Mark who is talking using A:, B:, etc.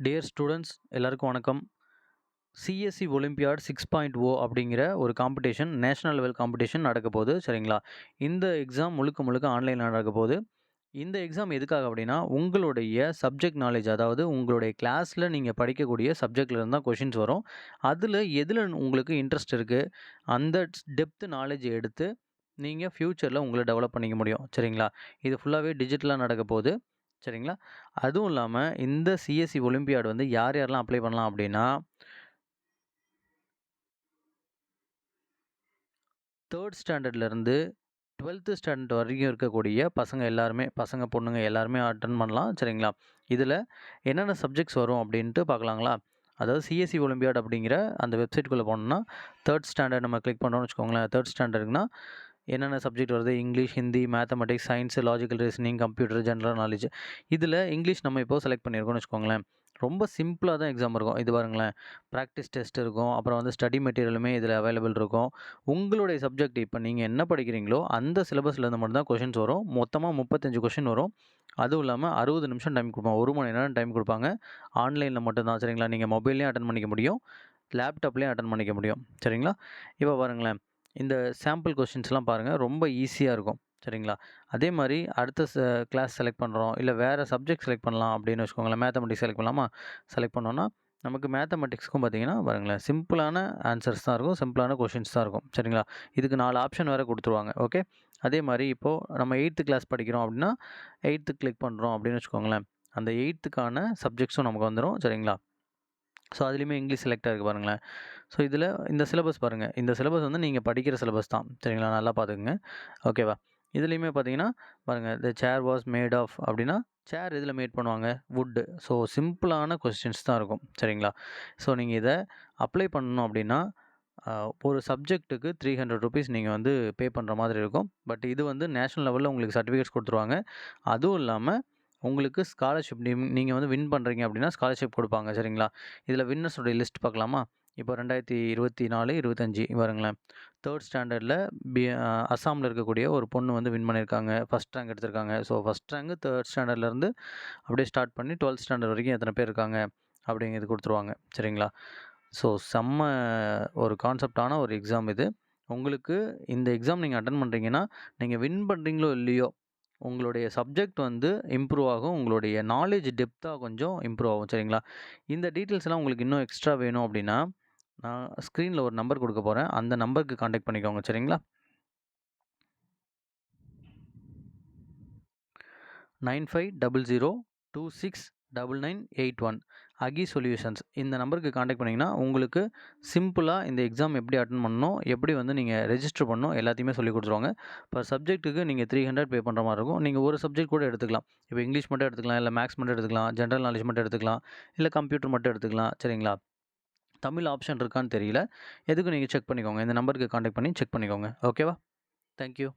A: Dear students எல்லாருக்கும் வணக்கம். CSC olympiad 6.0 அப்படிங்கிற ஒரு காம்படிஷன் நேஷனல் லெவல் காம்படிஷன் நடக்க போகுது. சரிங்களா? இந்த எக்ஸாம் முழுக்க முழுக்க ஆன்லைனில் நடக்க போகுது. இந்த எக்ஸாம் எதுக்காக அப்படின்னா, உங்களுடைய சப்ஜெக்ட் நாலேஜ், அதாவது உங்களுடைய கிளாஸில் நீங்கள் படிக்கக்கூடிய சப்ஜெக்ட்ல இருந்து தான் கொஷின்ஸ் வரும். அதில் எதில் உங்களுக்கு இன்ட்ரெஸ்ட் இருக்குது, அந்த டெப்த் நாலேஜ் எடுத்து நீங்கள் ஃப்யூச்சரில் உங்களை டெவலப் பண்ணிக்க முடியும். சரிங்களா? இது ஃபுல்லாகவே டிஜிட்டலாக நடக்க போகுது. சரிங்களா? அதுவும் இல்லாமல் இந்த சிஎஸ்சி ஒலிம்பியாட் வந்து யார் யாரெல்லாம் அப்ளை பண்ணலாம் அப்படின்னா, 3rd ஸ்டாண்டர்ட்லேருந்து 12th ஸ்டாண்டர்ட் வரைக்கும் இருக்கக்கூடிய பசங்க எல்லாருமே, பசங்க பொண்ணுங்க எல்லாருமே அட்டன் பண்ணலாம். சரிங்களா? இதில் என்னென்ன சப்ஜெக்ட்ஸ் வரும் அப்படின்ட்டு பார்க்கலாங்களா? அதாவது சிஎஸ்சி ஒலிம்பியாட் அப்படிங்கிற அந்த வெப்சைட்குள்ளே போனோம்னா 3rd ஸ்டாண்டர்ட் நம்ம கிளிக் பண்ணுறோம்னு வச்சுக்கோங்களேன். 3rd ஸ்டாண்டர்ட்னா என்னென்ன சப்ஜெக்ட் வருது, English, Hindi, mathematics, science, logical reasoning, computer, general knowledge. இதில் இங்கிலீஷ் நம்ம இப்போ செலக்ட் பண்ணியிருக்கோம்னு வச்சுக்கோங்களேன். ரொம்ப சிம்பிளாக தான் எக்ஸாம் இருக்கும். இது பாருங்களேன், ப்ராக்டிஸ் டெஸ்ட் இருக்கும். அப்புறம் வந்து ஸ்டடி மெட்டீரியலுமே இதில் அவைலபிள் இருக்கும். உங்களுடைய சப்ஜெக்ட் இப்போ நீங்கள் என்ன படிக்கிறீங்களோ அந்த சிலபஸ்லேருந்து மட்டும் தான் கொஷின்ஸ் வரும். மொத்தமாக 35 கொஷின் வரும். அதுவும் இல்லாமல் 60 நிமிஷம் டைம் கொடுப்பாங்க. 1 மணி நேரம் டைம் கொடுப்பாங்க. ஆன்லைனில் மட்டும்தான். சரிங்களா? நீங்கள் மொபைல்லையும் அட்டன் பண்ணிக்க முடியும், லேப்டாப்லேயும் அட்டன் பண்ணிக்க முடியும். சரிங்களா? இப்போ பாருங்களேன், இந்த சாம்பிள் கொஷின்ஸ்லாம் பாருங்கள், ரொம்ப ஈஸியாக இருக்கும். சரிங்களா? அதே மாதிரி அடுத்த கிளாஸ் செலக்ட் பண்ணுறோம், இல்லை வேறு சப்ஜெக்ட் செலக்ட் பண்ணலாம் அப்படின்னு வச்சுக்கோங்களேன். மேத்தமெட்டிக்ஸ் செலக்ட் பண்ணலாமா? செலக்ட் பண்ணோன்னா நமக்கு மேத்தமெட்டிக்ஸ்க்கும் பார்த்தீங்கன்னா பாருங்களேன், சிம்பிளான ஆன்சர்ஸ் தான் இருக்கும், சிம்பிளான கொஷின்ஸ் தான் இருக்கும். சரிங்களா? இதுக்கு 4 ஆப்ஷன் வேறு கொடுத்துருவாங்க. ஓகே. அதே மாதிரி இப்போது நம்ம 8th கிளாஸ் படிக்கிறோம் அப்படின்னா 8th கிளிக் பண்ணுறோம் அப்படின்னு வச்சுக்கோங்களேன். அந்த 8த்துக்கான சப்ஜெக்ட்ஸும் நமக்கு வந்துடும். சரிங்களா? ஸோ அதுலேயுமே இங்கிலீஷ் செலக்ட் ஆகிருக்கு பாருங்களேன். ஸோ இதில் இந்த சிலபஸ் பாருங்கள், இந்த சிலபஸ் வந்து நீங்கள் படிக்கிற சிலபஸ் தான். சரிங்களா? நல்லா பார்த்துக்குங்க. ஓகேவா? இதுலேயுமே பார்த்தீங்கன்னா பாருங்கள், த சேர் வாஸ் மேட் ஆஃப் அப்படின்னா சேர் எதில் மேட் பண்ணுவாங்க? வுட்டு. ஸோ சிம்பிளான கொஸ்டின்ஸ் தான் இருக்கும். சரிங்களா? ஸோ நீங்கள் இதை அப்ளை பண்ணணும் அப்படின்னா ஒரு சப்ஜெக்ட்டுக்கு ₹300 நீங்கள் வந்து பே பண்ணுற மாதிரி இருக்கும். பட் இது வந்து நேஷனல் லெவலில் உங்களுக்கு சர்டிஃபிகேட்ஸ் கொடுத்துருவாங்க. அதுவும் இல்லாமல் உங்களுக்கு ஸ்காலர்ஷிப் நீங்கள் வந்து வின் பண்ணுறீங்க அப்படின்னா ஸ்காலர்ஷிப் கொடுப்பாங்க. சரிங்களா? இதில் வின்னர்ஸோடைய லிஸ்ட் பார்க்கலாமா? இப்போ 2024, 25 பாருங்களேன். 3rd ஸ்டாண்டர்டில் அஸ்ஸாமில் இருக்கக்கூடிய ஒரு பொண்ணு வந்து வின் பண்ணியிருக்காங்க. ஃபஸ்ட் ரேங்க் எடுத்திருக்காங்க. ஸோ ஃபஸ்ட் ரேங்க் 3rd ஸ்டாண்டர்ட்லேருந்து அப்படியே ஸ்டார்ட் பண்ணி 12th ஸ்டாண்டர்ட் வரைக்கும் எத்தனை பேர் இருக்காங்க அப்படிங்கிறது கொடுத்துருவாங்க. சரிங்களா? ஸோ செம்ம ஒரு கான்செப்டான ஒரு எக்ஸாம் இது. உங்களுக்கு இந்த எக்ஸாம் நீங்கள் அட்டெண்ட் பண்ணுறீங்கன்னா, நீங்கள் வின் பண்ணுறீங்களோ இல்லையோ, உங்களுடைய சப்ஜெக்ட் வந்து இம்ப்ரூவ் ஆகும். உங்களுடைய நாலேஜ் டெப்த்தாக கொஞ்சம் இம்ப்ரூவ் ஆகும். சரிங்களா? இந்த டீட்டெயில்ஸ்லாம் உங்களுக்கு இன்னும் எக்ஸ்ட்ரா வேணும் அப்படின்னா, நான் ஸ்க்ரீனில் ஒரு நம்பர் கொடுக்க போகிறேன். அந்த நம்பருக்கு கான்டாக்ட் பண்ணிக்கோங்க. சரிங்களா? 9500269981 அகி சொல்யூஷன்ஸ். இந்த நம்பருக்கு கான்டாக்ட் பண்ணிங்கன்னா, உங்களுக்கு சிம்பிளாக இந்த எக்ஸாம் எப்படி அட்டெண்ட் பண்ணணும், எப்படி வந்து நீங்கள் ரெஜிஸ்டர் பண்ணணும், எல்லாத்தையுமே சொல்லிக் கொடுத்துருவாங்க. பர் சப்ஜெக்ட்டுக்கு நீங்கள் 300 பே பண்ணுற மாதிரி இருக்கும். நீங்கள் ஒரு சப்ஜெக்ட் கூட எடுத்துக்கலாம். இப்போ இங்கிலீஷ் மட்டும் எடுத்துக்கலாம், இல்லை மேக்ஸ் மட்டும் எடுத்துக்கலாம், ஜென்ரல் நாலேஜ் மட்டும் எடுத்துக்கலாம், இல்லை கம்ப்யூட்டர் மட்டும் எடுத்துக்கலாம். சரிங்களா? தமிழ் ஆப்ஷன் இருக்கான்னு தெரியல. எதுக்கும் நீங்கள் செக் பண்ணிக்கோங்க. இந்த நம்பருக்கு கான்டாக்ட் பண்ணி செக் பண்ணிக்கோங்க. ஓகேவா? Thank you.